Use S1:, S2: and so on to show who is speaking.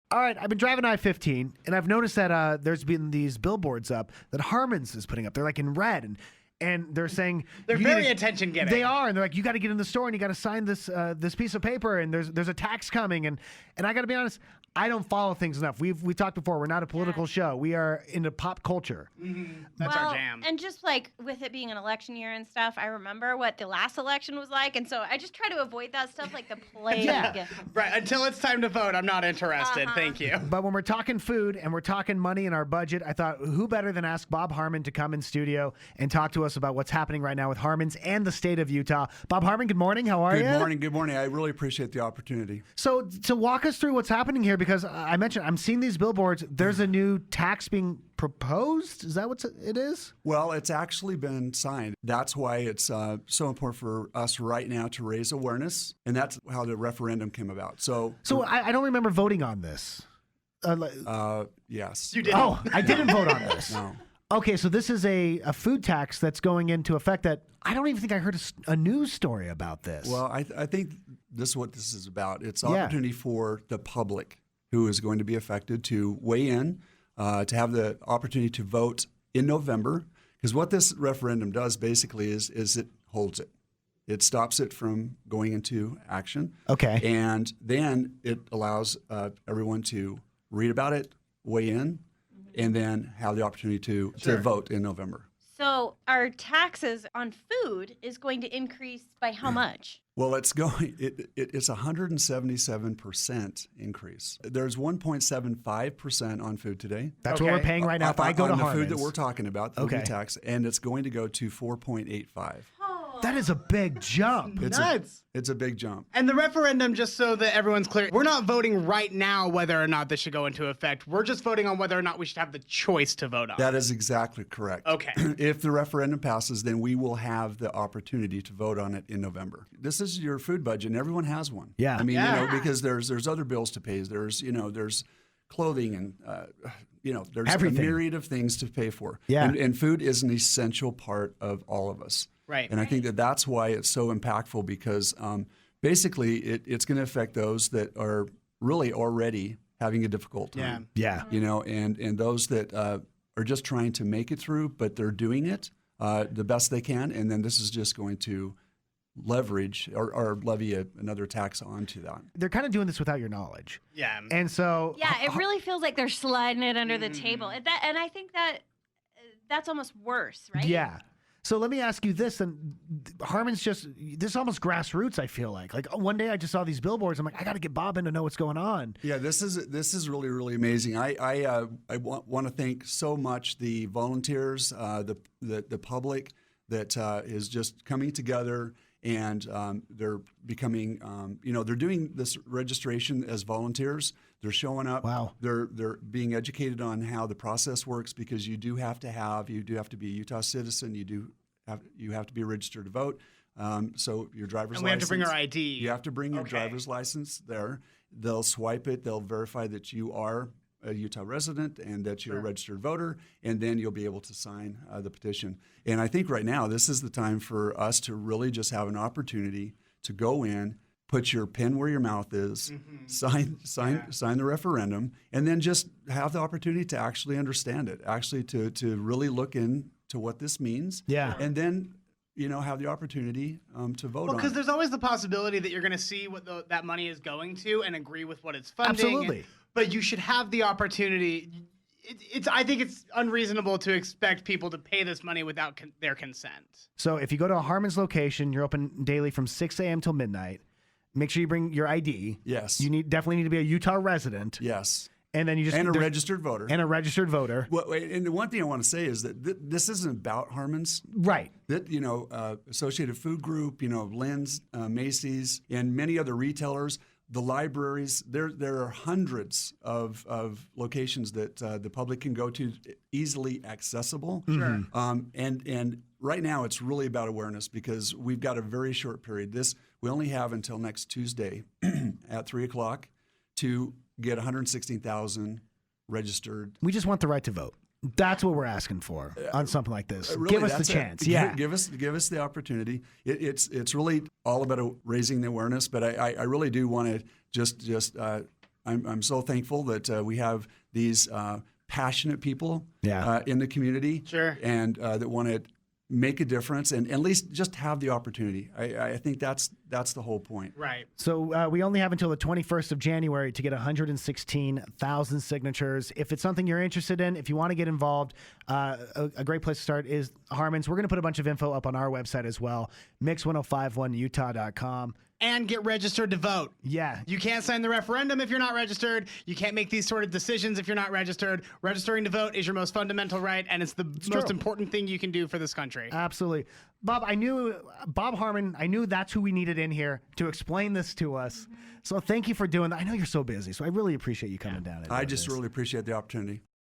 S1: All right, I've been driving I-15, and I've noticed that there's been these billboards up that Harmon's is putting up. They're like in red, and they're saying
S2: they're very attention getting.
S1: They are, and they're like, you got to get in the store and you got to sign this this piece of paper, and there's a tax coming, and I got to be honest, I don't follow things enough. We talked before. We're not a political show. We are into pop culture.
S2: Mm-hmm. That's our jam.
S3: And just like with it being an election year and stuff, I remember what the last election was like, and so I just try to avoid that stuff like the plague.
S1: Yeah.
S2: Right. Until it's time to vote, I'm not interested. Thank you.
S1: But when we're talking food and we're talking money in our budget, I thought, who better than ask Bob Harmon to come in studio and talk to us about what's happening right now with Harmon's and the state of Utah. Bob Harmon, good morning. How are you?
S4: Good morning. I really appreciate the opportunity.
S1: So to walk us through what's happening here, because I mentioned I'm seeing these billboards. There's a new tax being proposed. Is that what it is?
S4: Well, it's actually been signed. That's why it's so important for us right now to raise awareness, and that's how the referendum came about. So
S1: I don't remember voting on this.
S4: Yes.
S2: You did.
S1: Oh, I didn't vote on this.
S4: No.
S1: Okay, so this is a food tax that's going into effect that I don't even think I heard a news story about this.
S4: Well, I think this is what this is about. It's opportunity for the public who is going to be affected to weigh in, to have the opportunity to vote in November. Because what this referendum does basically is it holds it. It stops it from going into action.
S1: Okay.
S4: And then it allows everyone to read about it, weigh in, and then have the opportunity to vote in November.
S3: So our taxes on food is going to increase by how much?
S4: Well, it's going. It's 177% increase. There's 1.75% on food today.
S1: That's what we're paying right now. If I go to
S4: on the
S1: Harmon's.
S4: food that we're talking about, the food tax, and it's going to go to 4.85.
S1: That is a big jump.
S4: It's
S2: nuts.
S4: It's a big jump.
S2: And the referendum, just so that everyone's clear, we're not voting right now whether or not this should go into effect. We're just voting on whether or not we should have the choice to vote on.
S4: That is exactly correct.
S2: Okay.
S4: If the referendum passes, then we will have the opportunity to vote on it in November. This is your food budget, and everyone has one.
S1: Yeah.
S4: I mean, because there's other bills to pay. There's clothing and there's
S1: everything.
S4: A myriad of things to pay for.
S1: Yeah.
S4: And food is an essential part of all of us.
S2: Right.
S4: And I think that's why it's so impactful, because basically it's going to affect those that are really already having a difficult time.
S1: Yeah.
S4: And those that are just trying to make it through, but they're doing it the best they can. And then this is just going to leverage or levy another tax onto that.
S1: They're kind of doing this without your knowledge.
S2: Yeah.
S1: And so
S3: Yeah, it really feels like they're sliding it under the table. And I think that's almost worse, right?
S1: Yeah. So let me ask you this, and Harmon's this is almost grassroots, I feel like. Like one day I just saw these billboards. I'm like, I got to get Bob in to know what's going on.
S4: Yeah, this is really, really amazing. I want to thank so much the volunteers, the public that is just coming together, and they're becoming, they're doing this registration as volunteers. They're showing up.
S1: Wow.
S4: They're being educated on how the process works, because you do have to be a Utah citizen. You have to be registered to vote. So your driver's license.
S2: And we have to bring our ID.
S4: You have to bring your driver's license there. They'll swipe it. They'll verify that you are a Utah resident and that you're a registered voter, and then you'll be able to sign the petition. And I think right now this is the time for us to really just have an opportunity to go in, put your pen where your mouth is, sign the referendum, and then just have the opportunity to actually understand it, actually to really look into what this means.
S1: Yeah.
S4: And then have the opportunity to vote on it.
S2: Because there's always the possibility that you're going to see what that money is going to and agree with what it's funding.
S1: Absolutely.
S2: But you should have the opportunity. I think it's unreasonable to expect people to pay this money without their consent.
S1: So if you go to a Harmon's location, you're open daily from 6 a.m. till midnight. Make sure you bring your ID.
S4: Yes.
S1: You definitely need to be a Utah resident.
S4: Yes.
S1: And then you just
S4: and a registered voter.
S1: And a registered voter.
S4: Well, and the one thing I want to say is that this isn't about Harmon's.
S1: Right.
S4: That Associated Food Group, Lynn's, Macy's, and many other retailers, the libraries. There are hundreds of locations that the public can go to, easily accessible.
S2: Sure.
S4: And right now it's really about awareness, because we've got a very short period. We only have until next Tuesday at 3:00 to get 116,000 registered.
S1: We just want the right to vote. That's what we're asking for on something like this.
S4: Really,
S1: give us the chance. Yeah.
S4: Give us the opportunity. It's really all about raising the awareness, but I really do want to just I'm so thankful that we have these passionate people
S1: Yeah.
S4: in the community,
S2: Sure.
S4: and that want to make a difference and at least just have the opportunity. I think that's the whole point.
S2: Right.
S1: So we only have until the 21st of January to get 116,000 signatures. If it's something you're interested in, if you want to get involved, a great place to start is Harmon's. We're going to put a bunch of info up on our website as well, mix1051utah.com.
S2: And get registered to vote.
S1: Yeah.
S2: You can't sign the referendum if you're not registered. You can't make these sort of decisions if you're not registered. Registering to vote is your most fundamental right, and it's the most
S1: true.
S2: important thing you can do for this country.
S1: Absolutely. Bob Harmon, I knew that's who we needed in here to explain this to us. So thank you for doing that. I know you're so busy, so I really appreciate you coming down.
S4: I just really appreciate the opportunity.